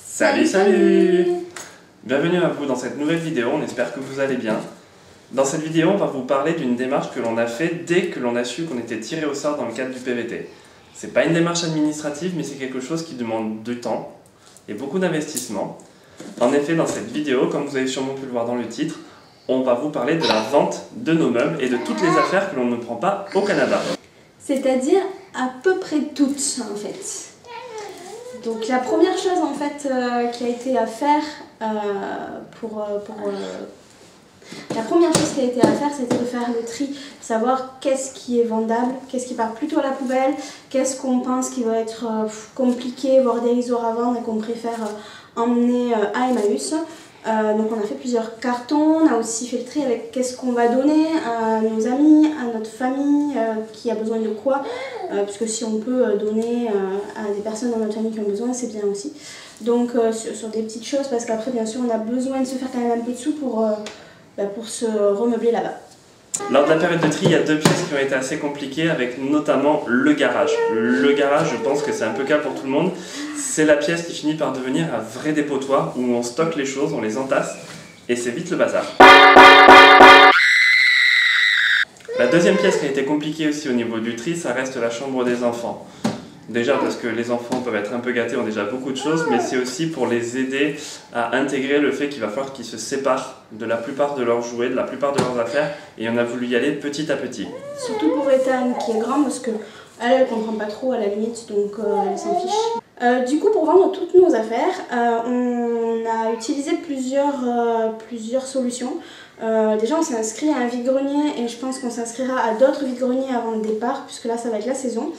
Salut. Bienvenue à vous dans cette nouvelle vidéo, on espère que vous allez bien. Dans cette vidéo, on va vous parler d'une démarche que l'on a fait dès que l'on a su qu'on était tiré au sort dans le cadre du PVT. C'est pas une démarche administrative, mais c'est quelque chose qui demande du temps et beaucoup d'investissement. En effet, dans cette vidéo, comme vous avez sûrement pu le voir dans le titre, on va vous parler de la vente de nos meubles et de toutes les affaires que l'on ne prend pas au Canada. C'est-à-dire à peu près toutes en fait. Donc la première chose en fait qui a été à faire la première chose qui a été à faire, c'était de faire le tri, savoir qu'est-ce qui est vendable, qu'est-ce qui part plutôt à la poubelle, qu'est-ce qu'on pense qui va être compliqué, voire dérisoire à vendre et qu'on préfère emmener à Emmaüs. Donc on a fait plusieurs cartons, on a aussi fait le tri avec qu'est-ce qu'on va donner à nos amis, à notre famille, qui a besoin de quoi, puisque si on peut donner à des personnes dans notre famille qui ont besoin, c'est bien aussi. Donc sur des petites choses, parce qu'après bien sûr on a besoin de se faire quand même un peu de sous pour se remeubler là-bas. Lors de la période de tri, il y a deux pièces qui ont été assez compliquées, avec notamment le garage. Le garage, je pense que c'est un peu cas pour tout le monde. C'est la pièce qui finit par devenir un vrai dépotoir où on stocke les choses, on les entasse et c'est vite le bazar. La deuxième pièce qui a été compliquée aussi au niveau du tri, ça reste la chambre des enfants. Déjà parce que les enfants peuvent être un peu gâtés, ont déjà beaucoup de choses, mais c'est aussi pour les aider à intégrer le fait qu'il va falloir qu'ils se séparent de la plupart de leurs jouets, de la plupart de leurs affaires, et on a voulu y aller petit à petit. Surtout pour Ethan qui est grand, parce qu'elle ne comprend pas trop à la limite, donc elle s'en fiche. Du coup, pour vendre toutes nos affaires, on a utilisé plusieurs solutions. Déjà, on s'est inscrit à un vide-grenier et je pense qu'on s'inscrira à d'autres vide-greniers avant le départ, puisque là, ça va être la saison.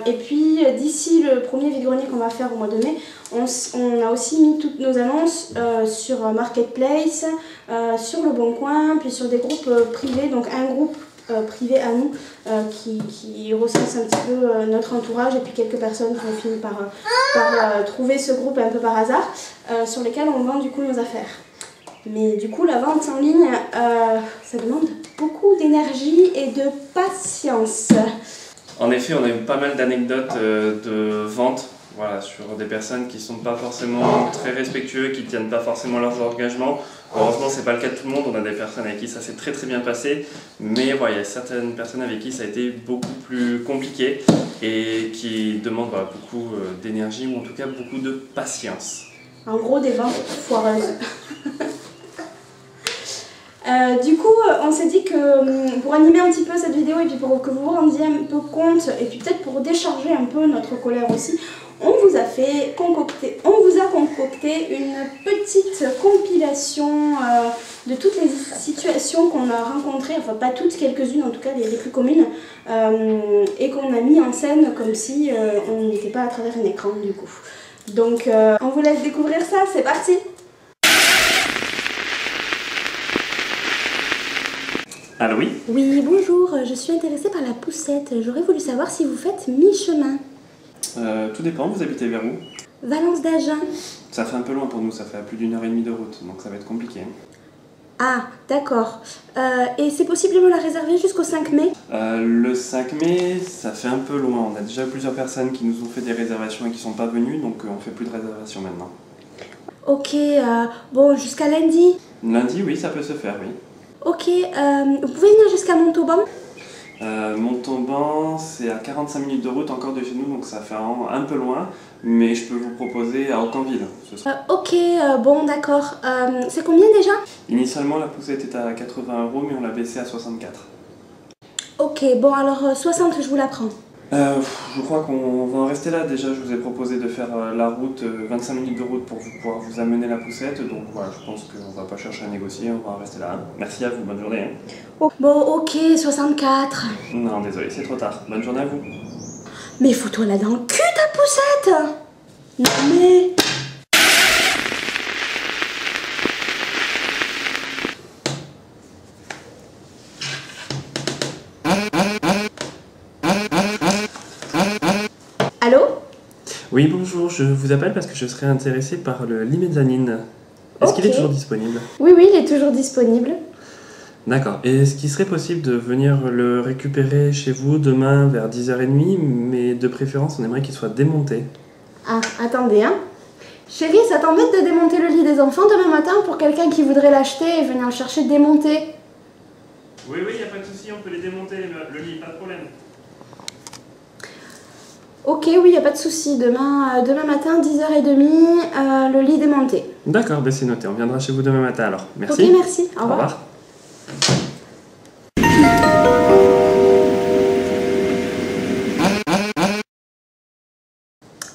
Et puis d'ici le premier vide-grenier qu'on va faire au mois de mai, on a aussi mis toutes nos annonces sur Marketplace, sur Le Bon Coin, puis sur des groupes privés, donc un groupe privé à nous qui recense un petit peu notre entourage et puis quelques personnes qui ont fini par trouver ce groupe un peu par hasard, sur lesquels on vend du coup nos affaires. Mais du coup la vente en ligne, ça demande beaucoup d'énergie et de patience. En effet, on a eu pas mal d'anecdotes de vente, voilà, sur des personnes qui ne sont pas forcément très respectueux, qui ne tiennent pas forcément leurs engagements. Heureusement, ce n'est pas le cas de tout le monde, on a des personnes avec qui ça s'est très bien passé, mais voilà, il y a certaines personnes avec qui ça a été beaucoup plus compliqué et qui demandent beaucoup d'énergie ou en tout cas beaucoup de patience. En gros, des ventes foireuses. Du coup, on s'est dit que pour animer un petit peu cette vidéo et puis pour que vous vous rendiez un peu compte et puis peut-être pour décharger un peu notre colère aussi, on vous a concocté une petite compilation de toutes les situations qu'on a rencontrées, enfin pas toutes, quelques-unes en tout cas, les plus communes, et qu'on a mis en scène comme si on n'était pas à travers un écran du coup. Donc on vous laisse découvrir ça, c'est parti! Allô, oui? Oui, bonjour, je suis intéressée par la poussette. J'aurais voulu savoir si vous faites mi-chemin. Tout dépend, vous habitez vers où? Valence d'Agen. Ça fait un peu loin pour nous, ça fait à plus d'1h30 de route, donc ça va être compliqué. Ah, d'accord. Et c'est possible de me la réserver jusqu'au 5 mai? Le 5 mai, ça fait un peu loin. On a déjà plusieurs personnes qui nous ont fait des réservations et qui ne sont pas venues, donc on fait plus de réservations maintenant. Ok, bon, jusqu'à lundi? Lundi, oui, ça peut se faire, oui. Ok, vous pouvez venir jusqu'à Montauban? Montauban, c'est à 45 minutes de route encore de chez nous, donc ça fait un peu loin, mais je peux vous proposer à Aucanville. Ok, bon, d'accord. C'est combien déjà? Initialement, la poussette était à 80 €, mais on l'a baissée à 64. Ok, bon, alors 60, je vous la prends. Je crois qu'on va en rester là. Déjà, je vous ai proposé de faire la route, 25 minutes de route pour pouvoir vous amener la poussette. Donc voilà, je pense qu'on va pas chercher à négocier, on va en rester là. Merci à vous, bonne journée. Oh, bon, ok, 64. Non, désolé, c'est trop tard. Bonne journée à vous. Mais fous-toi là dans le cul, ta poussette! Non mais... Allô? Oui, bonjour, je vous appelle parce que je serais intéressée par le Limezzanine. Est-ce qu'il est toujours disponible? Oui, oui, il est toujours disponible. D'accord. Et est-ce qu'il serait possible de venir le récupérer chez vous demain vers 10h30, mais de préférence, on aimerait qu'il soit démonté. Ah, attendez, hein. Chérie, ça t'embête de démonter le lit des enfants demain matin pour quelqu'un qui voudrait l'acheter et venir le chercher démonté? Oui, oui, y a pas de souci, on peut les démonter, le lit, pas de problème. Ok, oui, y a pas de souci. Demain matin, 10h30, le lit démonté. D'accord, ben c'est noté, on viendra chez vous demain matin alors. Merci. Ok, merci. Au revoir. Au revoir.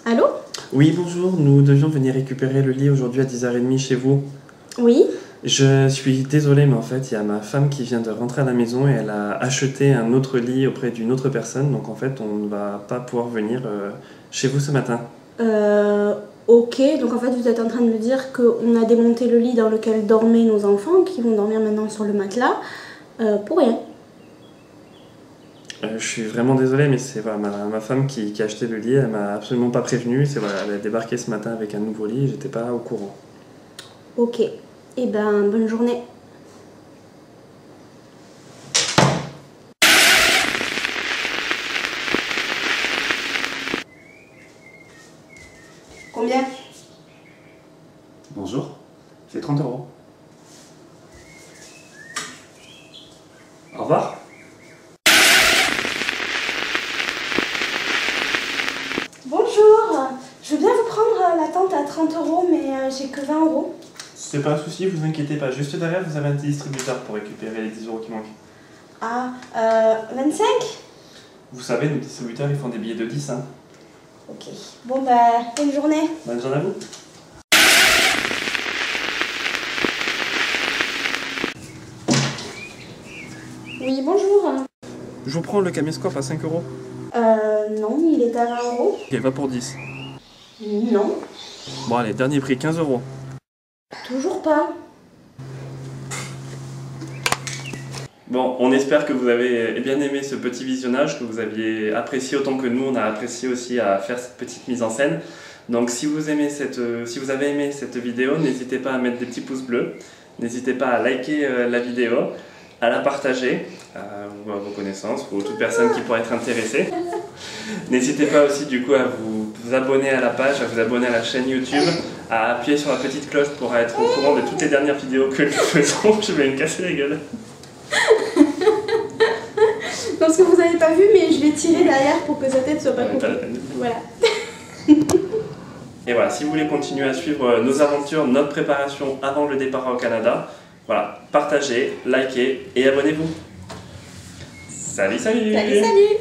Allô? Oui, bonjour, nous devions venir récupérer le lit aujourd'hui à 10h30 chez vous. Oui? Je suis désolé, mais en fait, il y a ma femme qui vient de rentrer à la maison et elle a acheté un autre lit auprès d'une autre personne. Donc en fait, on ne va pas pouvoir venir chez vous ce matin. Ok, donc en fait vous êtes en train de me dire qu'on a démonté le lit dans lequel dormaient nos enfants, qui vont dormir maintenant sur le matelas, pour rien. Je suis vraiment désolé, mais c'est voilà, ma femme qui a acheté le lit, elle m'a absolument pas prévenu. Voilà, elle a débarqué ce matin avec un nouveau lit et j'étais pas au courant. Ok, et ben bonne journée. Combien? Bonjour, c'est 30 €. Au revoir. Bonjour, je veux bien vous prendre la tente à 30 €, mais j'ai que 20 €. C'est pas un souci, vous inquiétez pas. Juste derrière, vous avez un distributeur pour récupérer les 10 € qui manquent. Ah, 25? Vous savez, nos distributeurs, ils font des billets de 10, hein. Ok, bon bah, bonne journée. Bonne journée à vous. Oui, bonjour. Je vous prends le caméscope à 5 €. Non, il est à 20 €. Ok, va pour 10. Non, Bon, allez, dernier prix, 15 €. toujours pas. Bon, on espère que vous avez bien aimé ce petit visionnage, que vous aviez apprécié autant que nous, on a apprécié aussi à faire cette petite mise en scène. Donc si vous avez aimé cette vidéo, n'hésitez pas à mettre des petits pouces bleus, n'hésitez pas à liker la vidéo, à la partager à vos connaissances ou toute personne qui pourrait être intéressée. N'hésitez pas aussi du coup à vous abonner à la page, à vous abonner à la chaîne YouTube, à appuyer sur la petite cloche pour être au courant de toutes les dernières vidéos que nous faisons. Je vais me casser la gueule. Parce que vous n'avez pas vu, mais je l'ai tiré derrière pour que sa tête soit pas coupée. Voilà. Et voilà, si vous voulez continuer à suivre nos aventures, notre préparation avant le départ au Canada, voilà, partagez, likez et abonnez-vous. Salut, salut! Salut, salut!